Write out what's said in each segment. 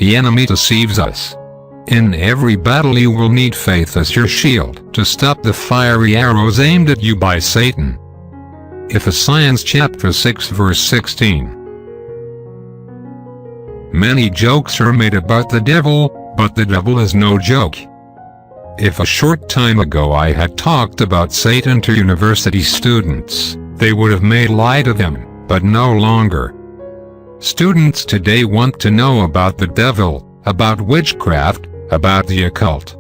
the enemy deceives us. In every battle you will need faith as your shield to stop the fiery arrows aimed at you by Satan. Ephesians chapter 6 verse 16. Many jokes are made about the devil, but the devil is no joke. If a short time ago I had talked about Satan to university students, they would have made light of him, but no longer. Students today want to know about the devil, about witchcraft, about the occult.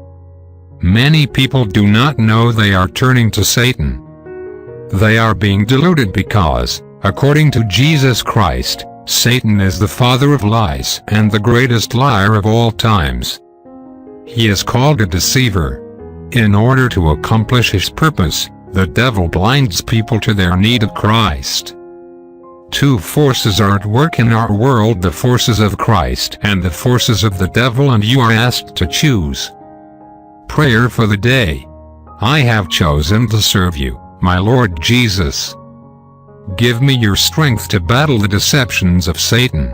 Many people do not know they are turning to Satan. They are being deluded because, according to Jesus Christ, Satan is the father of lies and the greatest liar of all times. He is called a deceiver. In order to accomplish his purpose, the devil blinds people to their need of Christ. Two forces are at work in our world: the forces of Christ and the forces of the devil, and you are asked to choose. Prayer for the day. I have chosen to serve you, my Lord Jesus. Give me your strength to battle the deceptions of Satan.